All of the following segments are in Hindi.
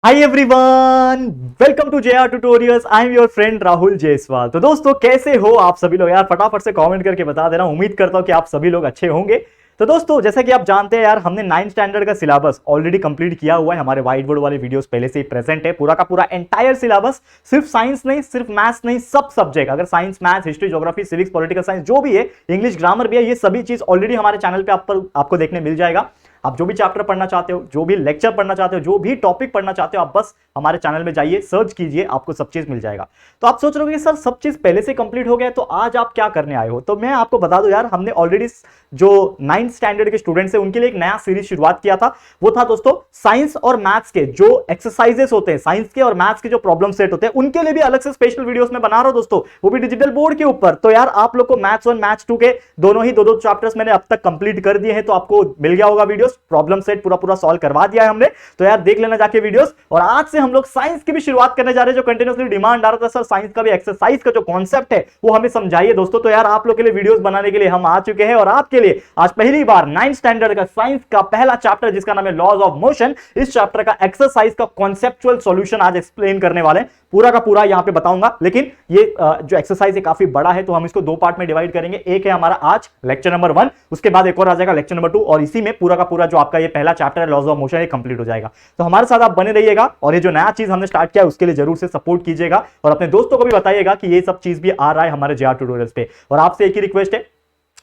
Hi everyone, welcome to JR tutorials. I am your friend Rahul Jaiswal. तो दोस्तों कैसे हो आप सभी लोग यार, फटाफट से कमेंट करके बता देना। उम्मीद करता हूं कि आप सभी लोग अच्छे होंगे। तो दोस्तों जैसा कि आप जानते हैं यार, हमने 9th स्टैंडर्ड का सिलेबस ऑलरेडी कंप्लीट किया हुआ है। हमारे व्हाइट बोर्ड वाले वीडियोस पहले से ही प्रेजेंट है। पूरा का पूरा एंटायर सिलेबस, सिर्फ साइंस नहीं, सिर्फ मैथ्स नहीं, सब सब्जेक्ट, अगर science, maths, history, geography, civics, political science जो भी है, इंग्लिश, ग्रामर भी है, ये सभी चीज ऑलरेडी हमारे चैनल पे आपको देखने मिल जाएगा। आप जो भी चैप्टर पढ़ना चाहते हो, जो भी लेक्चर पढ़ना चाहते हो, जो भी टॉपिक पढ़ना चाहते हो, आप बस हमारे चैनल में जाइए, सर्च कीजिए, आपको सब चीज मिल जाएगा। तो आप सोच रहे हो कि सर सब चीज पहले से कंप्लीट हो गया है, तो आज आप क्या करने आए हो? तो मैं आपको बता दूं यार, हमने ऑलरेडी जो 9th स्टैंडर्ड के स्टूडेंट्स हैं उनके लिए एक नया सीरीज शुरुआत किया था। वो था दोस्तों साइंस और मैथ्स के जो एक्सरसाइजेस होते हैं, साइंस के और मैथ्स के जो प्रॉब्लम सेट होते हैं, उनके लिए भी अलग से स्पेशल वीडियोस में बना रहा हूं दोस्तों, वो भी डिजिटल बोर्ड के ऊपर। तो यार आप लोग को मैथ्स 1 मैथ्स 2 के दोनों ही दो चैप्टर्स मैंने अब तक कंप्लीट कर दिए हैं, तो आपको मिल गया होगा वीडियोस। प्रॉब्लम सेट पूरा सॉल्व करवा दिया है हमने, तो यार देख लेना जाके वीडियोस। और आज से हम लोग साइंस की भी शुरुआत करने जा रहे हैं, जो कंटिन्यूअसली डिमांड आ रहा था, सर साइंस का भी एक्सरसाइज का जो कॉन्सेप्ट है वो हमें समझाइए दोस्तों। तो यार आप लोग के लिए वीडियोस बनाने के लिए हम आ चुके हैं, और आपके लिए आज पहली बार 9th स्टैंडर्ड का साइंस का पहला चैप्टर, जिसका नाम है लॉज ऑफ मोशन, इस चैप्टर का एक्सरसाइज का कॉन्सेप्चुअल सॉल्यूशन आज एक्सप्लेन करने वाले हैं। पूरा का पूरा यहां पे बताऊंगा, लेकिन ये जो एक्सरसाइज है काफी बड़ा है, तो हम इसको दो पार्ट में डिवाइड करेंगे। एक है हमारा आज लेक्चर नंबर 1, उसके बाद एक और आ जाएगा लेक्चर नंबर 2, और इसी में पूरा का पूरा जो आपका ये पहला चैप्टर है लॉज ऑफ मोशन, ये कंप्लीट हो जाएगा। तो हमारे साथ आप बने रहिएगा, और ये जो नया चीज हमने स्टार्ट किया है उसके लिए जरूर से सपोर्ट कीजिएगा, और अपने दोस्तों को भी बताइएगा कि ये सब चीज भी आ रहा है हमारे जेआर ट्यूटोरियल्स पे। और आपसे एक ही रिक्वेस्ट है,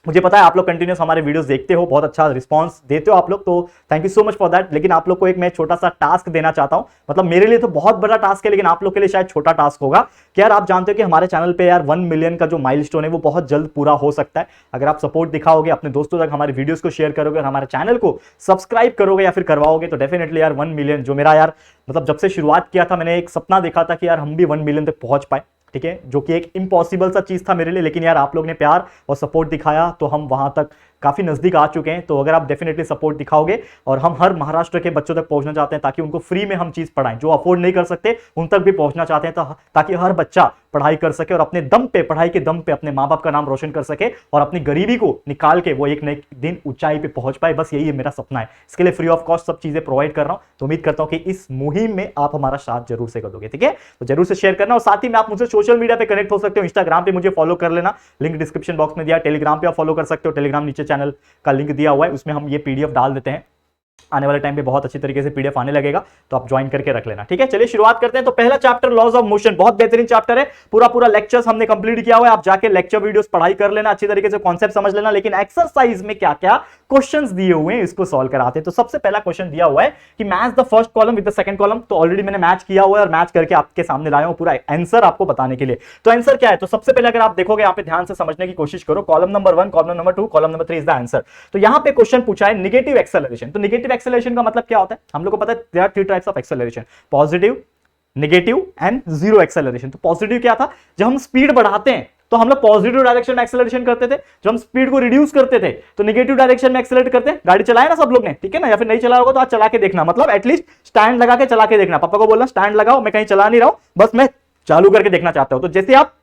मुझे पता है आप लोग कंटिन्यूस हमारे वीडियोस देखते हो, बहुत अच्छा रिस्पांस देते हो आप लोग, तो thank you so much for that. लेकिन आप लोग को एक मैं छोटा सा टास्क देना चाहता हूं। मतलब मेरे लिए तो बहुत बड़ा टास्क है, लेकिन आप लोग के लिए शायद छोटा टास्क होगा कि यार आप जानते हो कि हमारे चैनल पे यार 1 मिलियन का जो माइलस्टोन है वो बहुत जल्द पूरा हो सकता है। अगर आप सपोर्ट दिखाओगे, अपने दोस्तों तक हमारे वीडियोस को शेयर करोगे, और हमारे चैनल को सब्सक्राइब करोगे या फिर करवाओगे, तो डेफिनेटली यार 1 मिलियन जो मेरा यार मतलब जब से शुरुआत किया था, मैंने एक सपना देखा था कि यार हम भी 1 मिलियन तक पहुंच पाए, ठीक है, जो कि एक इम्पॉसिबल सा चीज था मेरे लिए। लेकिन यार आप लोग ने प्यार और सपोर्ट दिखाया, तो हम वहां तक काफी नजदीक आ चुके हैं। तो अगर आप डेफिनेटली सपोर्ट दिखाओगे, और हम हर महाराष्ट्र के बच्चों तक पहुंचना चाहते हैं, ताकि उनको फ्री में हम चीज पढ़ाएं, जो अफोर्ड नहीं कर सकते उन तक भी पहुंचना चाहते हैं, ताकि हर बच्चा पढ़ाई कर सके, और अपने दम पे, पढ़ाई के दम पे अपने माँ बाप का नाम रोशन कर सके, और अपनी गरीबी को निकाल के वो एक न एक दिन ऊंचाई पे पहुंच पाए। बस यही है मेरा सपना है। इसके लिए फ्री ऑफ कॉस्ट सब चीजें प्रोवाइड कर रहा हूं। तो उम्मीद करता हूं कि इस मुहिम में आप हमारा साथ जरूर से कर दोगे, ठीक है? तो जरूर से शेयर करना, और साथ ही में आप मुझसे सोशल मीडिया पे कनेक्ट हो सकते हो। इंस्टाग्राम पे मुझे फॉलो कर लेना, लिंक डिस्क्रिप्शन बॉक्स में दिया। टेलीग्राम पे आप फॉलो कर सकते हो, टेलीग्राम नीचे चैनल का लिंक दिया हुआ है, उसमें हम ये पीडीएफ डाल देते हैं। आने वाले टाइम पे बहुत अच्छी तरीके से पीडीएफ आने लगेगा, तो आप ज्वाइन करके रख लेना, ठीक है? चलिए शुरुआत करते हैं। तो पहला चैप्टर लॉज ऑफ मोशन, बहुत बेहतरीन चैप्टर है। पूरा लेक्चर्स हमने कंप्लीट किया हुआ है, आप जाके लेक्चर वीडियोस पढ़ाई कर लेना, अच्छी तरीके से कॉन्सेप्ट समझ लेना। लेकिन एक्सरसाइज में क्या क्या क्वेश्चंस दिए हुए हैं, इसको सॉल्व कराते हैं। तो सबसे पहला क्वेश्चन दिया हुआ है कि match the first column with the second column. तो ऑलरेडी मैंने मैच किया हुआ है, और मैच करके आपके सामने लाया हूं पूरा आंसर आपको बताने के लिए। तो आंसर क्या है? तो सबसे पहले अगर आप देखोगे, यहाँ पे ध्यान से समझने की कोशिश करो, column number 1, column number 2, column number 3 is the answer. तो यहाँ पे क्वेश्चन पूछा है निगेटिव एक्सेलरेशन। तो निगेटिव एक्सेलरेशन का मतलब क्या होता है? हम लोग को पता है there are 3 types of acceleration, positive, negative and zero acceleration. तो पॉजिटिव क्या था? जब हम स्पीड बढ़ाते हैं तो हम लोग पॉजिटिव डायरेक्शन में एक्सेलरेशन करते थे। जब हम स्पीड को रिड्यूस करते थे तो नेगेटिव डायरेक्शन में एक्सेलरेट करते हैं। गाड़ी चलाए ना सब लोग ने, ठीक है ना? या फिर नहीं चला होगा तो आज चला के देखना, मतलब एटलीस्ट स्टैंड लगा के चला के देखना। पापा को बोलना स्टैंड लगाओ, मैं कहीं चला नहीं रहा हूं, बस मैं चालू करके देखना चाहता हूं। तो जैसे आप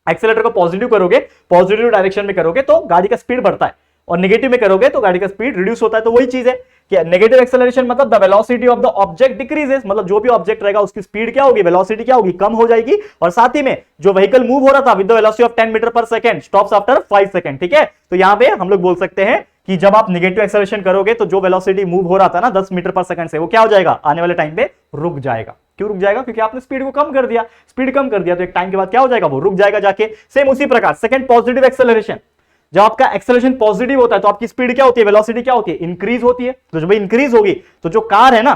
एक्सेलरेटर को पॉजिटिव करोगे, पॉजिटिव डायरेक्शन में करोगे, तो गाड़ी का स्पीड बढ़ता है, और नेगेटिव में करोगे तो गाड़ी का स्पीड रिड्यूस होता है। तो वही चीज है कि नेगेटिव एक्सेलरेशन मतलब the velocity of the object decreases, मतलब जो भी ऑब्जेक्ट रहेगा उसकी स्पीड क्या होगी, वेलोसिटी क्या होगी, कम हो जाएगी। और साथ ही में जो व्हीकल मूव हो रहा था with the velocity of 10 metre per second stops after 5 second, ठीक है? तो यहां पे हम लोग बोल सकते हैं कि जब आप नेगेटिव एक्सेलरेशन करोगे तो जो वेलोसिटी मूव हो रहा था ना 10 मीटर पर सेकंड से, वो क्या हो जाएगा, आने वाले टाइम पे रुक जाएगा। क्यों रुक जाएगा? क्योंकि आपने स्पीड को कम कर दिया। स्पीड कम कर दिया तो एक टाइम के बाद क्या हो जाएगा, वो रुक जाएगा जाके। सेम उसी प्रकार सेकंड पॉजिटिव एक्सेलरेशन, जब आपका एक्सेलरेशन पॉजिटिव होता है तो आपकी स्पीड क्या होती है, वेलोसिटी क्या होती है, इंक्रीज होती है। तो जब इंक्रीज होगी तो जो कार है ना,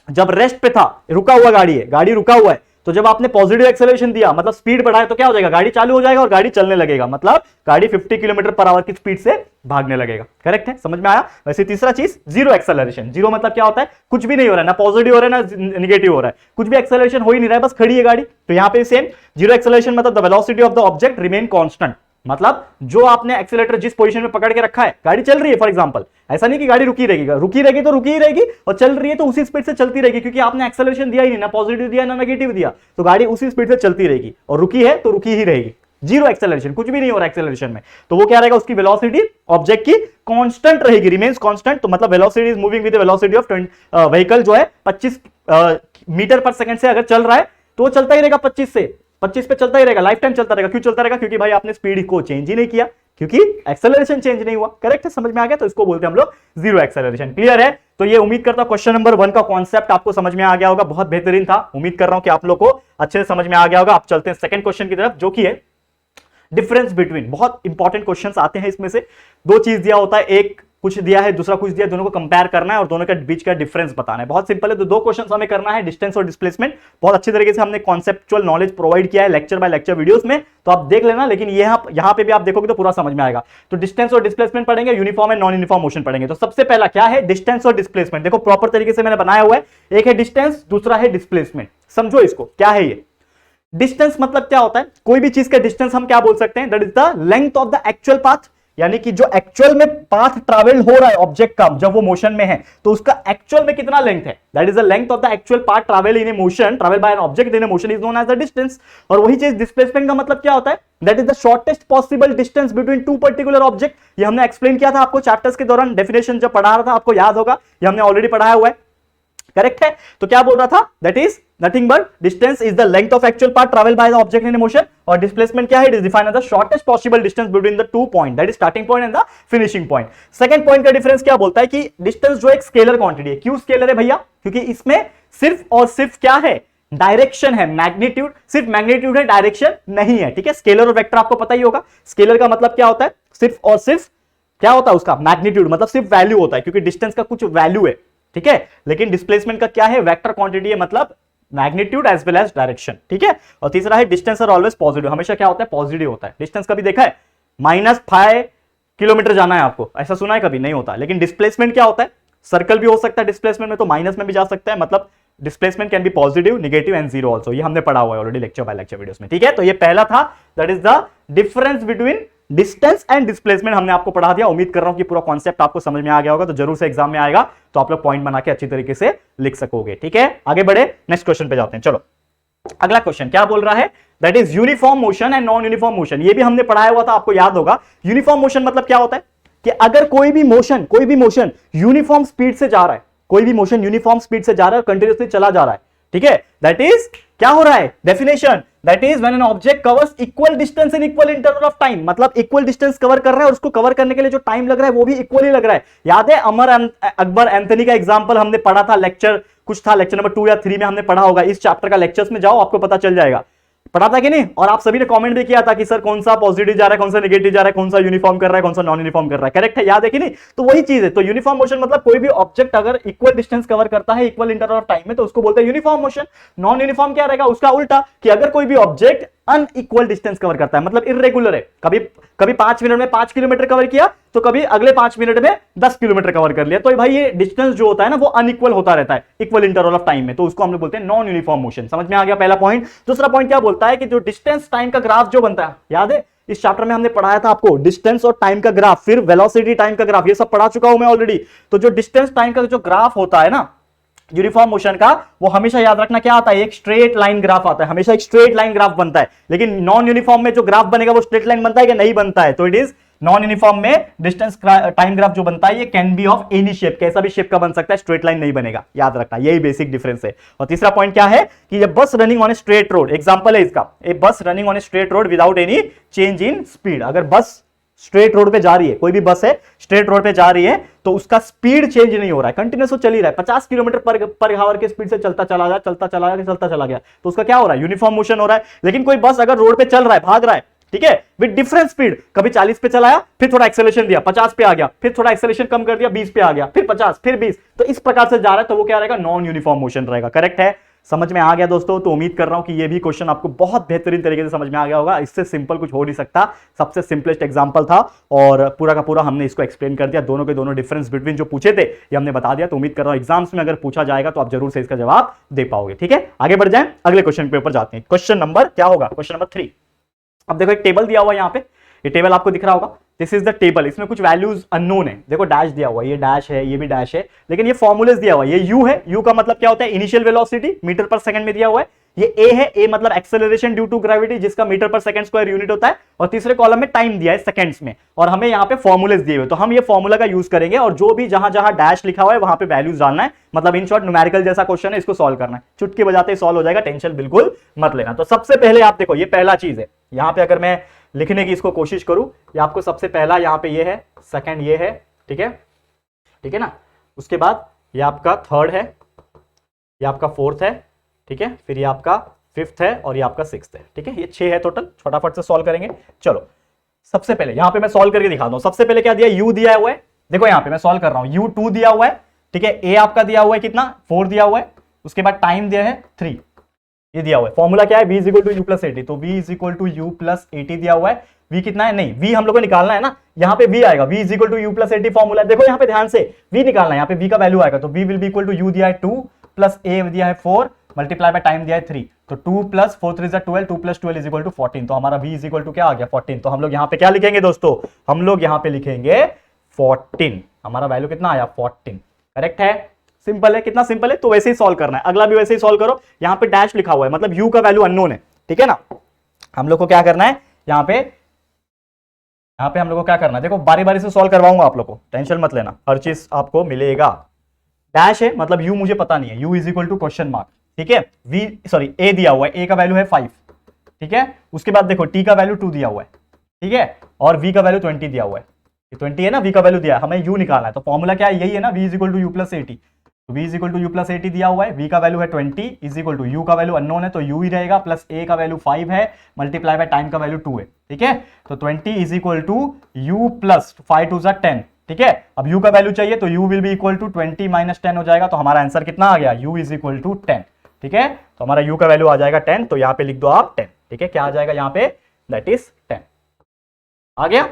जब रेस्ट पे था, रुका हुआ गाड़ी है, गाड़ी रुका हुआ है, तो जब आपने पॉजिटिव एक्सेलरेशन दिया, मतलब स्पीड बढ़ाए, तो क्या हो जाएगा, गाड़ी चालू हो जाएगा और गाड़ी चलने लगेगा, मतलब गाड़ी 50 किलोमीटर पर आवर की स्पीड से भागने लगेगा। करेक्ट है? समझ में आया? वैसे तीसरा चीज जीरो एक्सेलरेशन। जीरो मतलब क्या होता है, कुछ भी नहीं हो रहा है, ना पॉजिटिव हो रहा है ना निगेटिव हो रहा है, कुछ भी एक्सेलरेशन हो ही नहीं रहा है, बस खड़ी है गाड़ी। तो यहां पे सेम जीरो एक्सेलरेशन मतलब the velocity of the object remain constant, मतलब जो आपने एक्सीलरेटर जिस पोजीशन में पकड़ के रखा है, गाड़ी चल रही है फॉर एग्जांपल, ऐसा नहीं कि गाड़ी रुकी रहेगी, रुकी रहेगी तो रुकी ही रहेगी, और चल रही है तो उसी स्पीड से चलती रहेगी, क्योंकि आपने एक्सेलरेशन दिया ही नहीं, ना पॉजिटिव दिया ना नेगेटिव दिया, तो गाड़ी उसी स्पीड से चलती रहेगी, और रुकी है तो रुकी ही रहेगी। जीरो एक्सेलरेशन, कुछ भी नहीं हो रहा एक्सेलरेशन में, तो वो क्या रहेगा, उसकी वेलोसिटी ऑब्जेक्ट की कांस्टेंट रहेगी, रिमेन्स कांस्टेंट। तो मतलब velocity is moving with the velocity of vehicle जो है 25 मीटर पर सेकंड से अगर चल रहा है तो वो चलता ही रहेगा 25 पे चलता ही रहेगा, लाइफ टाइम चलता रहेगा। क्यों चलता रहेगा? क्योंकि भाई आपने स्पीड को चेंज ही नहीं किया, क्योंकि एक्सेलरेशन चेंज नहीं हुआ। करेक्ट है, समझ में आ गया? तो इसको बोलते हैं हम लोग जीरो एक्सेलरेशन। क्लियर है? तो ये उम्मीद करता हूं क्वेश्चन नंबर 1 का कॉन्सेप्ट आपको समझ में आ गया होगा, बहुत बेहतरीन था। उम्मीद कर रहा हूं कि आप लोग को अच्छे से समझ में आ गया होगा। आप चलते हैं सेकंड क्वेश्चन की तरफ, जो कि है डिफरेंस बिटवीन। बहुत इंपॉर्टेंट क्वेश्चंस आते हैं इसमें से। दो चीज दिया होता है, एक कुछ दिया है, दूसरा कुछ दिया, दोनों को कंपेयर करना है और दोनों के बीच का डिफरेंस बताना है। बहुत सिंपल है। तो दो क्वेश्चंस हमें करना है, डिस्टेंस और डिस्प्लेसमेंट। बहुत अच्छी तरीके से हमने कॉन्सेप्चुअल नॉलेज प्रोवाइड किया है लेक्चर बाय लेक्चर वीडियोस में, तो आप देख लेना। लेकिन यहां पे भी आप देखोगे तो पूरा समझ में आएगा। तो डिस्टेंस और डिस्प्लेसमेंट पढ़ेंगे, uniform and non uniform motion पढ़ेंगे। तो सबसे पहला क्या है? डिस्टेंस और डिस्प्लेसमेंट। देखो प्रॉपर तरीके से मैंने बनाया हुआ है, एक है डिस्टेंस, दूसरा है डिस्प्लेसमेंट। समझो इसको, क्या है ये डिस्टेंस? मतलब क्या होता है? कोई भी चीज का डिस्टेंस हम क्या बोल सकते हैं? That is the length of the actual path, यानी कि जो एक्चुअल में पाथ ट्रैवल हो रहा है ऑब्जेक्ट का जब वो मोशन में है, तो उसका एक्चुअल में कितना लेंथ है, that is the length of the actual path travel in a motion, travel by an object in a motion is known as the distance. और वही चीज डिस्प्लेसमेंट का मतलब क्या होता है? That is the shortest possible distance between two particular object. ये हमने एक्सप्लेन किया था आपको चैप्टर्स के दौरान, डेफिनेशन जब पढ़ा रहा था, आपको याद होगा, ये हमने ऑलरेडी पढ़ाया हुआ है। करेक्ट है? तो क्या बोल रहा था? That is nothing but distance is the length of actual path travel by the object in motion, और डिस्प्लेसमेंट क्या है? It is defined as the shortest possible distance between the two point, that is starting point and the finishing point. Second point का डिफरेंस क्या बोलता है कि डिस्टेंस जो एक स्केलर क्वांटिटी है। क्यों स्केलर है भैया? क्योंकि इसमें सिर्फ और सिर्फ क्या है? डायरेक्शन है, मैग्नीट्यूड। सिर्फ मैग्नीट्यूड है, डायरेक्शन नहीं है। ठीक है? स्केलर और वेक्टर आपको पता ही होगा। स्केलर का मतलब क्या होता है? सिर्फ और सिर्फ क्या होता है उसका? मैग्नीट्यूड, मतलब सिर्फ वैल्यू होता है, क्योंकि डिस्टेंस का कुछ वैल्यू है। ठीक है? लेकिन डिस्प्लेसमेंट का क्या है? वेक्टर क्वांटिटी है, मतलब magnitude as well as direction. ठीक है? और तीसरा है डिस्टेंस आर ऑलवेज पॉजिटिव। हमेशा क्या होता है? पॉजिटिव होता है। डिस्टेंस कभी देखा है -5 किलोमीटर जाना है आपको, ऐसा सुना है कभी? नहीं होता। लेकिन डिस्प्लेसमेंट क्या होता है? सर्कल भी हो सकता है डिस्प्लेसमेंट में, तो माइनस में भी जा सकता है। मतलब displacement can be positive, negative and zero also. ये हमने पढ़ा हुआ है already lecture by lecture videos में। ठीक है? तो ये पहला था, that is the difference between distance and displacement हमने आपको पढ़ा दिया। उम्मीद कर रहा हूं कि पूरा कॉन्सेप्ट आपको समझ में आ गया होगा। तो जरूर से एग्जाम में आएगा तो आप लोग पॉइंट बना के अच्छी तरीके से लिख सकोगे। ठीक है? आगे बढ़े, नेक्स्ट क्वेश्चन पे जाते हैं। चलो अगला क्वेश्चन क्या बोल रहा है? That is uniform motion and non uniform motion. ये भी हमने पढ़ाया हुआ था, आपको याद होगा। यूनिफॉर्म मोशन मतलब क्या होता है कि अगर कोई भी मोशन यूनिफॉर्म स्पीड से जा रहा है, कोई भी मोशन यूनिफॉर्म स्पीड से जा रहा है और कंटिन्यूअसली चला जा रहा है। ठीक है? दैट इज क्या हो रहा है? Definition, that is when an object covers equal distance in equal interval of time. मतलब इक्वल डिस्टेंस कवर कर रहा है और उसको कवर करने के लिए जो टाइम लग रहा है वो भी इक्वल ही लग रहा है। याद है अमर अकबर एंथनी का एग्जांपल हमने पढ़ा था, लेक्चर कुछ था, लेक्चर नंबर 2 या 3 में हमने पढ़ा होगा। इस चैप्टर का लेक्चर्स में जाओ, आपको पता चल जाएगा। पढ़ा था कि नहीं? और आप सभी ने कमेंट भी किया था कि सर कौन सा पॉजिटिव जा रहा है, कौन सा नेगेटिव जा रहा है, कौन सा यूनिफॉर्म कर रहा है, कौन सा नॉन यूनिफॉर्म कर रहा है। करेक्ट है? याद है कि नहीं? तो वही चीज है। तो यूनिफॉर्म मोशन मतलब कोई भी ऑब्जेक्ट अगर इक्वल डिस्टेंस कवर करता है इक्वल इंटरवल ऑफ टाइम में, तो उसको बोलते हैं यूनिफॉर्म मोशन। नॉन यूनिफॉर्म क्या रहेगा? उसका उल्टा, कि अगर कोई भी ऑब्जेक्ट अनइक्वल डिस्टेंस कवर करता है, मतलब इर्रेगुलर है, कभी 5 मिनट में 5 किलोमीटर कवर किया, तो कभी अगले 5 मिनट में 10 किलोमीटर कवर कर लिया, तो भाई ये डिस्टेंस जो होता है ना वो अनइक्वल होता रहता है इक्वल इंटरवल ऑफ टाइम में, तो उसको हम लोग बोलते हैं नॉन यूनिफॉर्म मोशन। समझ में आ गया पहला पॉइंट। दूसरा पॉइंट क्या बोलता है कि जो डिस्टेंस टाइम का ग्राफ जो बनता है, याद है इस चैप्टर में हमने पढ़ाया था आपको डिस्टेंस और टाइम का ग्राफ, फिर वेलोसिटी टाइम का ग्राफ, ये सब पढ़ा चुका हूं मैं ऑलरेडी। तो जो डिस्टेंस टाइम का जो ग्राफ होता है ना यूनिफॉर्म मोशन का, वो हमेशा याद रखना क्या आता है? एक स्ट्रेट लाइन ग्राफ आता है, हमेशा एक स्ट्रेट लाइन ग्राफ बनता है। लेकिन नॉन यूनिफॉर्म में जो ग्राफ बनेगा वो स्ट्रेट लाइन बनता है कि नहीं बनता है? तो इट इज नॉन यूनिफॉर्म में डिस्टेंस टाइम ग्राफ जो बनता है ये can be of any shape, कैसा भी शेप का बन सकता है, स्ट्रेट लाइन नहीं बनेगा। याद रखना, यही बेसिक डिफरेंस है। और तीसरा पॉइंट क्या है कि ये बस running on a straight road, example है इसका, ए बस running on a straight road without any change in speed. अगर बस स्ट्रेट रोड पे जा रही है, कोई भी बस है स्ट्रेट रोड पे जा रही है, तो उसका स्पीड चेंज नहीं हो रहा है, कंटिन्यूस चल ही रहा है, 50 किलोमीटर पर आवर के स्पीड से चलता चला गया, तो उसका क्या हो रहा है? यूनिफॉर्म मोशन हो रहा है। लेकिन कोई बस अगर रोड पे चल रहा है, भाग रहा है, ठीक है, विद डिफरेंट स्पीड, कभी 40 पे चलाया, फिर थोड़ा एक्सेलरेशन दिया, 50 पे आ गया, फिर थोड़ा एक्सेलरेशन कम कर दिया, 20 पे आ गया, फिर 50, फिर 20, तो इस प्रकार से जा रहा है, तो वो क्या रहेगा? नॉन यूनिफॉर्म मोशन रहेगा। करेक्ट है? समझ में आ गया दोस्तों? तो उम्मीद कर रहा हूं कि ये भी क्वेश्चन आपको बहुत बेहतरीन तरीके से समझ में आ गया होगा। इससे सिंपल कुछ हो नहीं सकता, सबसे सिंपलेस्ट एग्जांपल था और पूरा का पूरा हमने इसको एक्सप्लेन कर दिया। दोनों के दोनों डिफरेंस बिटवीन जो पूछे थे ये हमने बता दिया। तो उम्मीद कर रहा हूं एग्जाम्स में अगर पूछा जाएगा तो आप जरूर से इसका जवाब दे पाओगे। ठीक है, आगे बढ़ जाएं, अगले क्वेश्चन के ऊपर जाते हैं। क्वेश्चन नंबर क्या होगा? Question number 3। अब देखो एक टेबल दिया हुआ है यहाँ पे, ये टेबल आपको दिख रहा होगा। दिस इज द टेबल, इसमें कुछ वैल्यूज अननोन है, देखो डैश दिया हुआ है, ये डैश है, ये भी डैश है, लेकिन ये फॉर्मूलेस दिया हुआ है, ये यू है, यू का मतलब क्या होता है initial velocity metre per second में दिया हुआ है, ये ए है, ए मतलब एक्सेलरेशन ड्यू टू ग्रेविटी जिसका metre per second square unit होता है, और तीसरे कॉलम में टाइम दिया है सेकंड्स में, और हमें यहाँ पे फॉर्मूलेस दिए हुए, तो हम ये फॉर्मूला का यूज करेंगे और जो भी जहां जहां डैश लिखा हुआ है वहां पे वैल्यूज डालना है, मतलब इन शॉर्ट न्यूमेरिकल जैसा क्वेश्चन है, इसको सॉल्व करना है, चुटकी बजाते ही सॉल्व हो जाएगा, टेंशन बिल्कुल मत लेना। तो सबसे पहले आप देखो ये पहला चीज है, यहां पे अगर मैं लिखने की इसको कोशिश करूं, ये आपको सबसे पहला यहाँ पे ये है, सेकंड ये है, ठीक है, ठीक है ना, उसके बाद ये आपका थर्ड है, ये आपका फोर्थ है, ठीक है, फिर ये आपका फिफ्थ है और ये आपका सिक्स्थ है, ठीक है, ये 6 है टोटल, फटाफट से सॉल्व करेंगे। चलो सबसे पहले यहां पे मैं सॉल्व करके दिखाता हूं, सबसे पहले क्या दिया, u दिया हुआ है, देखो यहां पे मैं सॉल्व कर रहा हूं, u2 दिया हुआ है, ठीक है, a आपका दिया हुआ है कितना 4 दिया हुआ है, उसके बाद टाइम दिया है 3, ये दिया हुआ है, फॉर्मूला क्या है v is equal to u plus 80, तो v is equal to u plus 80 दिया हुआ है, v कितना है, नहीं v हम लोग को निकालना है ना, यहाँ पे v आएगा, v is equal to u plus 80 formula, देखो यहाँ पे ध्यान से v निकालना है, यहाँ पे v का वैल्यू आएगा, तो v will be equal to u दिया है 2 प्लस a दिया है 4 मल्टीप्लाई बाय टाइम दिया है 3, तो 2 plus 4 3 12, 2 plus 12 is equal to 14, तो हमारा v इज इक्वल टू क्या आ गया 14, तो हम लोग यहाँ पे क्या लिखेंगे दोस्तों, हम लोग यहाँ पे लिखेंगे 14, हमारा वैल्यू कितना आया 14, करेक्ट है, सिंपल है, कितना सिंपल है, तो वैसे ही सॉल्व करना है, अगला भी वैसे ही सॉल्व करो, यहाँ पे डैश लिखा हुआ है मतलब u का वैल्यू अननोन है, ठीक है ना, हम लोग को क्या करना है यहाँ पे हम लोग को क्या करना है, देखो बारी बारी से सॉल्व करवाऊंगा आप लोग को, टेंशन मत लेना, हर चीज आपको मिलेगा, डैश है मतलब u मुझे पता नहीं है, u is equal to question mark, ठीक है, a दिया हुआ है, a का वैल्यू है 5, ठीक है, उसके बाद देखो t का वैल्यू 2 दिया हुआ है, ठीक है, और v का वैल्यू 20 दिया हुआ है, 20 है ना, v का वैल्यू दिया है, हमें u निकालना है, तो फॉर्मूला क्या है, यही है ना, v is equal to u plus 80, तो v is equal to u plus 80 दिया हुआ है, v का वैल्यू है 20 इज इक्वल टू u का वैल्यू अननोन है तो u ही रहेगा, प्लस a का वैल्यू 5 है मल्टीप्लाई बाय टाइम का वैल्यू 2 है, ठीक है, तो 20 is equal to u plus 5 2 10, ठीक है, अब u का वैल्यू चाहिए तो u will be equal to 20 minus 10 हो जाएगा, तो हमारा आंसर कितना आ गया, u इज इक्वल टू 10, ठीक है, तो हमारा u का वैल्यू आ जाएगा 10, तो यहां पे लिख दो आप 10, ठीक है, क्या आ जाएगा यहाँ पे, दैट इज 10, आ गया,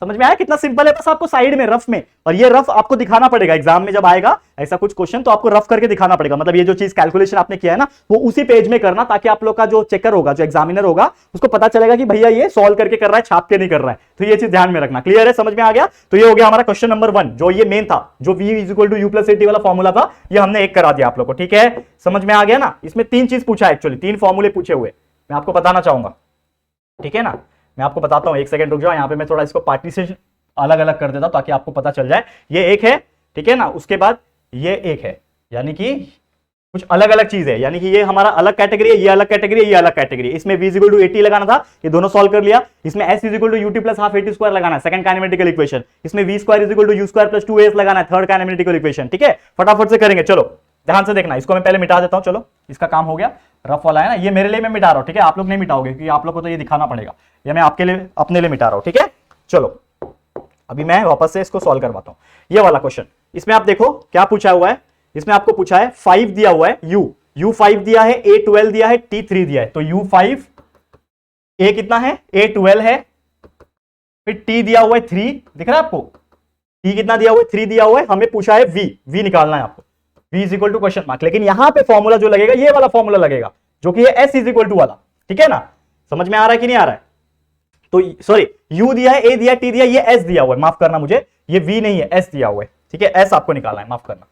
समझ में आया कितना सिंपल है, बस आपको साइड में रफ में, और ये रफ आपको दिखाना पड़ेगा एग्जाम में जब आएगा ऐसा कुछ क्वेश्चन, तो आपको रफ करके दिखाना पड़ेगा, मतलब ये जो चीज कैलकुलेशन आपने किया है ना वो उसी पेज में करना, ताकि आप लोग का जो चेकर होगा, जो एग्जामिनर होगा, उसको पता चलेगा कि भैया ये सॉल्व करके कर रहा है, छाप के नहीं कर रहा है, तो ये चीज ध्यान में रखना, क्लियर है, समझ में आ गया, तो ये हो गया हमारा क्वेश्चन नंबर 1, जो ये मेन था, जो v is equal to u plus 80 वाला फॉर्मूला था, ये हमने एक करा दिया आप लोग को, ठीक है, समझ में आ गया ना, इसमें 3 चीज पूछा है, एक्चुअली 3 फॉर्मूले पूछे हुए, मैं आपको बताना चाहूंगा, ठीक है ना, मैं आपको बताता हूं, एक सेकंड रुक जाओ, यहाँ पे मैं थोड़ा इसको पार्टीशन अलग अलग कर देता हूं ताकि आपको पता चल जाए, ये एक है, ठीक है ना, उसके बाद ये एक है, यानी कि कुछ अलग अलग चीज है, यानी कि ये हमारा अलग कैटेगरी है, ये अलग कैटेगरी है, ये अलग कैटेगरी है, इसमें v इज इक्वल टू 80 लगाना था, ये दोनों सॉल्व कर लिया, इसमें s is equal to ut plus half 80 square लगाना है, सेकंड काइनेमेटिकल इक्वेशन, इसमें v square is equal to u square plus 2as लगाना है, थर्ड काइनेमेटिकल इक्वेशन, ठीक है, फटाफट से करेंगे, चलो ध्यान से देखना, इसको मैं पहले मिटा देता हूं, चलो इसका काम हो गया, रफ वाला है ना, ये मेरे लिए मैं मिटा रहा हूं, ठीक है, आप लोग नहीं मिटाओगे क्योंकि आप लोग को तो ये दिखाना पड़ेगा, ये मैं आपके लिए अपने लिए मिटा रहा हूं, ठीक है, चलो अभी मैं वापस से इसको सॉल्व करवाता हूं, ये वाला क्वेश्चन, इसमें आप देखो क्या पूछा हुआ है, इसमें आपको पूछा है 5 दिया हुआ है, u 5 दिया है, a 12 दिया है, t 3 दिया है, तो u 5, a कितना है, a 12 है, फिर t दिया हुआ है 3, दिख रहा है आपको, t कितना दिया हुआ है 3 दिया हुआ है, हमें पूछा है v निकालना है आपको, v is equal to question mark, लेकिन यहां पे फॉर्मूला जो लगेगा ये वाला फॉर्मूला लगेगा, जो कि है s इज इक्वल टू वाला, ठीक है ना, समझ में आ रहा है कि नहीं आ रहा है, तो सॉरी u दिया है, a दिया, t दिया, ये s दिया हुआ है, माफ करना मुझे, ये v नहीं है, s दिया हुआ है, ठीक है, s आपको निकालना है, माफ करना,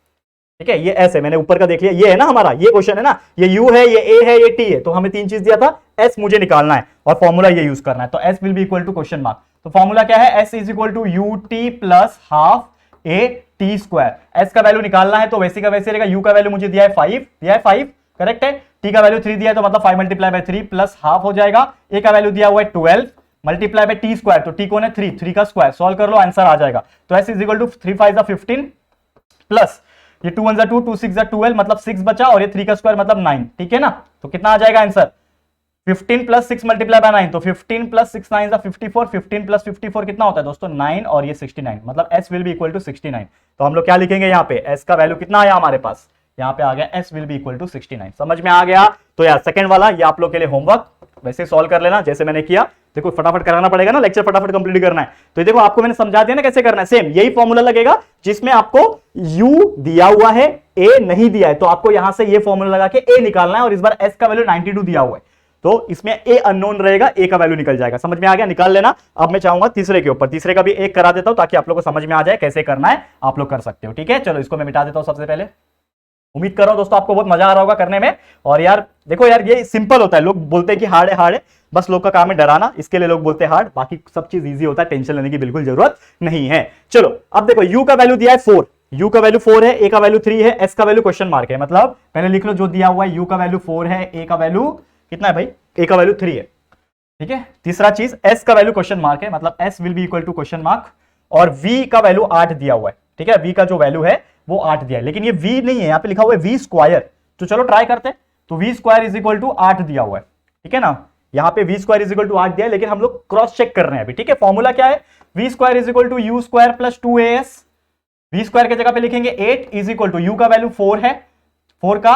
ठीक है, ये s है, मैंने ऊपर का देख लिया, ये है ना हमारा, ये क्वेश्चन है ना, ये u है, ये a है, ये t है, तो हमें 3 चीज दिया था, s मुझे निकालना है और फॉर्मूला ये यूज करना है, तो s will be equal to question mark, तो फॉर्मूला क्या है, s is equal to ut plus half a t square, s का वैल्यू निकालना है तो वैसे का वैसे रहेगा, u का वैल्यू मुझे दिया है 5, करेक्ट है, t का वैल्यू 3 दिया है तो मतलब 5 मल्टीप्लाई बाय 3 प्लस हाफ हो जाएगा, a का वैल्यू दिया हुआ है 12 मल्टीप्लाई बाय टी स्क्वायर, तो टी कौन है 3 का स्क्वायर, सॉल्व कर लो आंसर आ जाएगा, तो s is equal to 3 5 15 plus ये 2 1 2 2 6 12 मतलब 6 बचा, और ये 3 का स्क्वायर मतलब 9, ठीक है ना, तो कितना आ जाएगा आंसर 15 प्लस 6 मल्टीप्लाई बाय 9, तो 15 प्लस 6 9 54, 15 प्लस 54 कितना होता है दोस्तों 9, और ये 69, मतलब s will be equal to 69, तो हम लोग क्या लिखेंगे यहाँ पे, s का वैल्यू कितना आया हमारे पास, यहाँ पे आ गया s will be equal to 69, समझ में आ गया, तो यार सेकंड वाला ये आप लोग के लिए होमवर्क, वैसे सॉल्व कर लेना जैसे मैंने किया, देखो फटाफट कराना पड़ेगा ना, लेक्चर फटाफट कंप्लीट करना है, तो देखो आपको मैंने समझा दिया ना कैसे करना है, सेम यही फॉर्मूला लगेगा जिसमें आपको u दिया हुआ है, a नहीं दिया है, तो आपको यहां से ये फॉर्मूला लगा के a निकालना है, और इस बार s का वैल्यू 92 दिया हुआ है, तो इसमें ए अननोन रहेगा, ए का वैल्यू निकल जाएगा। समझ में आ गया, निकाल लेना। अब मैं चाहूंगा तीसरे के ऊपर, तीसरे का भी एक करा देता हूं ताकि आप लोग को समझ में आ जाए कैसे करना है, आप लोग कर सकते हो। ठीक है, चलो इसको मैं मिटा देता हूं सबसे पहले। उम्मीद कर रहा हूं दोस्तों आपको बहुत मजा आ रहा होगा करने में। और यार देखो यार, ये सिंपल होता है, लोग बोलते हैं कि हार्ड है हार्ड है, बस लोग का काम है डराना, इसके लिए लोग बोलते हैं हार्ड, बाकी सब चीज इजी होता है, टेंशन लेने की बिल्कुल जरूरत नहीं है। चलो अब देखो, यू का वैल्यू दिया है 4, यू का वैल्यू 4 है, ए का वैल्यू 3 है, एस का वैल्यू क्वेश्चन मार्क है। मतलब पहले लिख लो जो दिया हुआ है, यू का वैल्यू 4 है, ए का वैल्यू कितना है भाई, ए का वैल्यू 3 है। ठीक है, तीसरा चीज एस का वैल्यू क्वेश्चन मार्क है, मतलब s will be equal to question mark, और वी का वैल्यू 8 दिया हुआ है। ठीक है, वी का जो वैल्यू है वो 8 दिया है, लेकिन ये वी नहीं है, यहां पे लिखा हुआ है वी स्क्वायर। तो चलो ट्राई करते हैं। तो v square is equal to 8 दिया हुआ है, ठीक है ना, यहां पे v square is equal to 8 दिया है, लेकिन हम लोग क्रॉस चेक कर रहे हैं अभी। ठीक है, फॉर्मूला क्या है, v square is equal to u square plus 2as। V square की जगह पे लिखेंगे 8 इज इक्वल टू, यू का वैल्यू 4 है, 4 का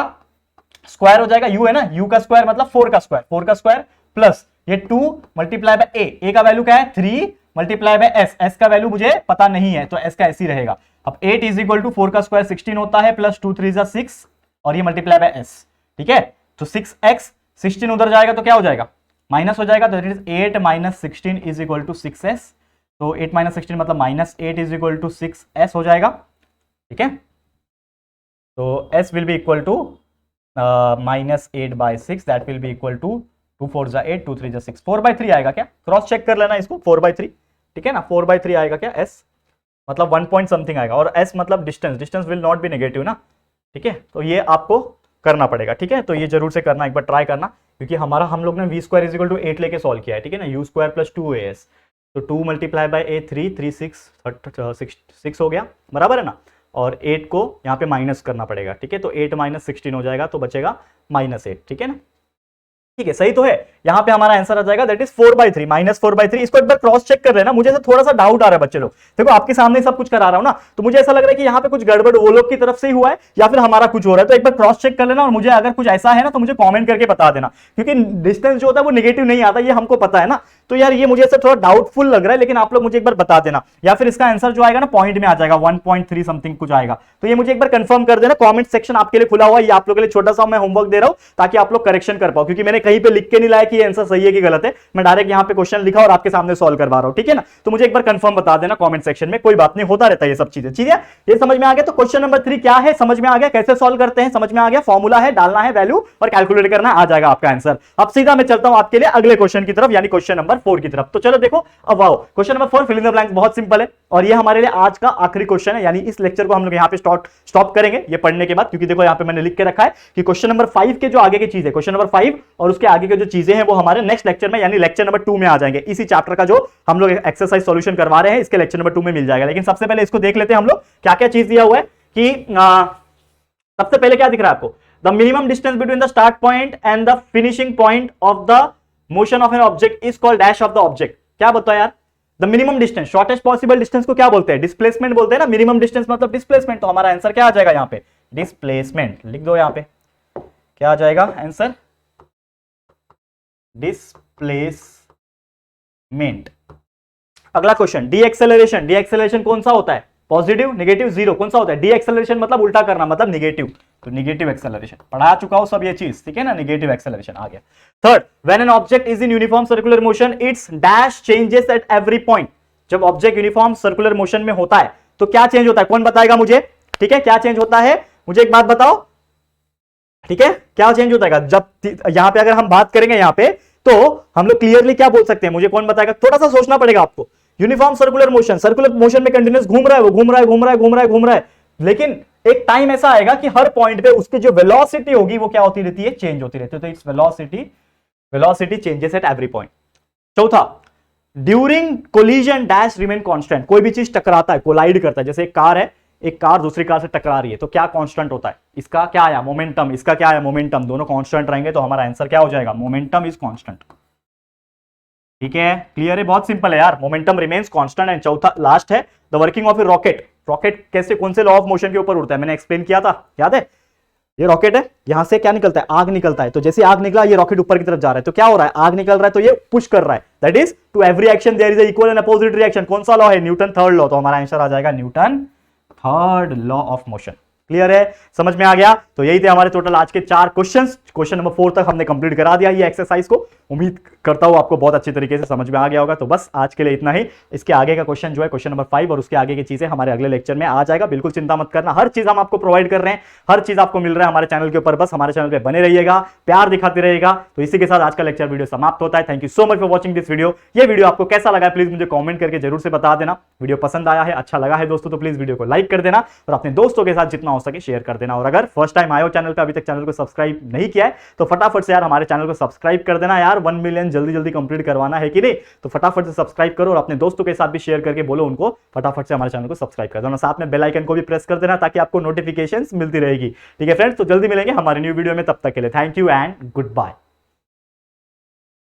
स्क्वायर हो जाएगा, यू है ना, यू का स्क्वायर मतलब 4 का स्क्वायर, 4 का स्क्वायर प्लस ये 2 मल्टीप्लाई बाय ए का वैल्यू क्या है 3 मल्टीप्लाई बाय एस का वैल्यू मुझे पता नहीं है, तो एस का ऐसे ही रहेगा। अब 8 इज इक्वल टू 4 का स्क्वायर 16 होता है, प्लस 2 3 जा 6, और ये मल्टीप्लाई बाय एस। ठीक है, तो 6x, 16 उधर जाएगा तो क्या हो जाएगा, माइनस हो जाएगा, तो that is 8 minus 16 is equal to 6s। तो 8 माइनस 16 मतलब minus 8 is equal to 6s हो जाएगा। ठीक है, तो s will be equal to minus 8 by 6, that will be equal to 2 4 जा 8, 2 3 जा 6, 4/3 आएगा क्या, क्रॉस चेक कर लेना इसको, 4/3। ठीक है ना, 4/3 आएगा क्या, s मतलब 1 पॉइंट समथिंग आएगा, और s मतलब distance, distance will not be negative ना। ठीक है, तो ये आपको करना पड़ेगा। ठीक है, तो ये जरूर से करना, एक बार ट्राई करना, क्योंकि हमारा हम लोग ने v square is equal to 8 लेके सॉल्व किया है। ठीक है ना, यू स्क्वायर प्लस 2as, तो 2 मल्टीप्लाई बाय ए 3 3 6 हो गया, बराबर है ना, और 8 को यहाँ पे माइनस करना पड़ेगा। ठीक है, तो 8 माइनस 16 हो जाएगा, तो बचेगा -8। ठीक है ना, ठीक है, सही तो है, यहाँ पे हमारा आंसर आ जाएगा दैट इज 4/3, -4/3। इसको एक बार क्रॉस चेक कर लेना, मुझे थोड़ा सा डाउट आ रहा है बच्चे लोग, देखो आपके सामने सब कुछ करा रहा हूं ना, तो मुझे ऐसा लग रहा है कि यहाँ पे कुछ गड़बड़ वो लोग की तरफ से ही हुआ है या फिर हमारा कुछ हो रहा है, तो एक बार क्रॉस चेक कर लेना, और मुझे अगर कुछ ऐसा है ना तो मुझे कॉमेंट करके बता देना, क्योंकि डिस्टेंस जो होता है वो नेगेटिव नहीं आता, ये हमको पता है ना। तो यार ये मुझे थोड़ा डाउटफुल लग रहा है, लेकिन आप लोग मुझे एक बार बता देना, या फिर इसका आंसर जो आएगा ना पॉइंट में आ जाएगा, 1.3 समथिंग कुछ आएगा, तो ये मुझे एक बार कंफर्म कर देना। कमेंट सेक्शन आपके लिए खुला हुआ है, ये आप लोगों के लिए छोटा सा मैं होमवर्क दे रहा हूं ताकि आप लोग करेक्शन कर पाओ, क्योंकि मैंने कहीं पे लिख के नहीं लाया कि ये आंसर सही है कि गलत है, मैं डायरेक्ट यहां पे क्वेश्चन लिखा और आपके सामने सॉल्व करवा रहा हूं। ठीक है ना, तो मुझे एक बार कंफर्म बता देना कमेंट सेक्शन में, कोई बात नहीं, होता रहता है ये सब चीजें। ठीक है, ये समझ में आ गया। तो क्वेश्चन नंबर 3 क्या है, समझ में आ गया, कैसे सॉल्व करते हैं समझ में आ गया, फॉर्मूला है, डालना है वैल्यू और कैलकुलेट करना, आ जाएगा आपका आंसर। अब सीधा मैं चलता हूं आपके लिए अगले क्वेश्चन की तरफ, यानी क्वेश्चन नंबर 4 की तरफ। तो चलो देखो, अब आओ question number 4, fill in the blanks, बहुत सिंपल है, और ये हमारे लिए आज का आखिरी क्वेश्चन है, यानी इस लेक्चर को हम लोग यहाँ पे स्टॉप करेंगे ये पढ़ने के बाद, क्योंकि देखो यहाँ पे मैंने लिख के रखा है कि क्वेश्चन नंबर 5 के जो आगे की चीज है, क्वेश्चन नंबर 5 और उसके आगे के जो चीजें हैं वो हमारे नेक्स्ट लेक्चर में, यानी लेक्चर नंबर 2 में आ जाएंगे। इसी चैप्टर का जो हम लोग एक्सरसाइज सॉल्यूशन करवा रहे हैं, इसके लेक्चर नंबर 2 में मिल जाएगा। लेकिन सबसे पहले इसको देख लेते हैं हम लोग, क्या क्या चीज दिया हुआ है कि सबसे पहले क्या दिख रहा है आपको, the minimum distance between the start point and the finishing point of the motion of an object is called dash of the object. क्या बताओ यार, the minimum distance, shortest possible distance को क्या बोलते हैं, डिस्प्लेसमेंट बोलते हैं ना, मिनिमम डिस्टेंस मतलब डिस्प्लेसमेंट, तो हमारा आंसर क्या आ जाएगा यहाँ पे, डिस्प्लेसमेंट। लिख दो यहाँ पे, क्या आ जाएगा आंसर, डिस्प्लेसमेंट। अगला question, D acceleration, D acceleration कौन सा होता है, पॉजिटिव, नेगेटिव, जीरो, कौन सा होता है, डी एक्सेलरेशन मतलब उल्टा करना, मतलब नेगेटिव, तो नेगेटिव एक्सेलरेशन पढ़ा चुका हूं सब ये चीज। ठीक है ना, नेगेटिव एक्सेलरेशन आ गया। Third, when an object is in uniform circular motion it's dash changes at every point. जब ऑब्जेक्ट यूनिफॉर्म सर्कुलर मोशन में होता है तो क्या चेंज होता है, कौन बताएगा मुझे। ठीक है, क्या चेंज होता है, मुझे एक बात बताओ। ठीक है, क्या चेंज होता है, जब यहां पे अगर हम बात करेंगे यहां पे, तो हम लोग क्लियरली क्या बोल सकते हैं, मुझे कौन बताएगा, थोड़ा सा सोचना पड़ेगा आपको। Uniform circular motion, circular motion में कंटिन्यूस घूम रहा है, वो घूम रहा है घूम रहा है घूम रहा है घूम रहा है, लेकिन एक टाइम ऐसा आएगा कि हर पॉइंट पे उसकी जो वेलोसिटी होगी वो क्या होती रहती है, चेंज होती रहती है, तो it's velocity changes at every point. चौथा, during collision dash remain constant, कोई भी चीज टकराता है, कोलाइड करता है, जैसे एक कार है, एक कार दूसरी कार से टकरा रही है, तो क्या कांस्टेंट होता है, इसका क्या आया मोमेंटम, इसका क्या आया मोमेंटम, दोनों कांस्टेंट रहेंगे, तो हमारा आंसर क्या हो जाएगा, मोमेंटम इज कांस्टेंट। ठीक है, क्लियर है, बहुत सिंपल है यार, मोमेंटम रिमेन्स कांस्टेंट। एंड चौथा लास्ट है, the working of A rocket, rocket कैसे, कौन से लॉ ऑफ मोशन के ऊपर उड़ता है, मैंने एक्सप्लेन किया था, याद है, ये रॉकेट है, यहां से क्या निकलता है, आग निकलता है, तो जैसे आग निकला ये रॉकेट ऊपर की तरफ जा रहा है, तो क्या हो रहा है, आग निकल रहा है तो ये पुश कर रहा है, that is to every action there is a equal and opposite reaction. कौन सा लॉ है, न्यूटन थर्ड लॉ, तो हमारा आंसर आ जाएगा Newton third law of motion. Clear है, समझ में आ गया। तो यही थे हमारे टोटल आज के 4 क्वेश्चंस, क्वेश्चन नंबर 4 तक हमने कंप्लीट करा दिया ये एक्सरसाइज को। उम्मीद करता हूं आपको बहुत अच्छी तरीके से समझ में आ गया होगा। तो बस आज के लिए इतना ही। इसके आगे का क्वेश्चन जो है क्वेश्चन नंबर 5 और उसके आगे की चीजें हमारे अगले लेक्चर में आ जाएगा। बिल्कुल चिंता मत करना, हर चीज हम आपको प्रोवाइड कर रहे हैं, हर चीज आपको मिल रहा है हमारे चैनल के ऊपर। बस हमारे चैनल पे बने रहिएगा, प्यार दिखाते रहिएगा। तो इसी के साथ आज का लेक्चर वीडियो समाप्त होता है। Thank you so much for watching this video. ये वीडियो आपको कैसा लगा है प्लीज मुझे कमेंट करके जरूर से बता देना। वीडियो पसंद आया है, अच्छा लगा है दोस्तों, तो प्लीज वीडियो को लाइक कर देना और अपने दोस्तों के साथ जितना हो सके शेयर कर देना। और अगर फर्स्ट टाइम आए हो चैनल पे, अभी तक चैनल को सब्सक्राइब नहीं किया है, तो फटाफट से यार हमारे चैनल को सब्सक्राइब कर देना यार। 1 मिलियन जल्दी जल्दी कंप्लीट करवाना है कि नहीं, तो फटाफट से सब्सक्राइब करो और अपने दोस्तों के साथ भी शेयर करके बोलो उनको फटाफट से हमारे चैनल को सब्सक्राइब कर देना। साथ में बेल आइकन को भी प्रेस कर देना ताकि आपको नोटिफिकेशंस मिलती रहेगी। ठीक है फ्रेंड्स, तो जल्दी मिलेंगे हमारे न्यू वीडियो में, तब तक के लिए thank you and good bye.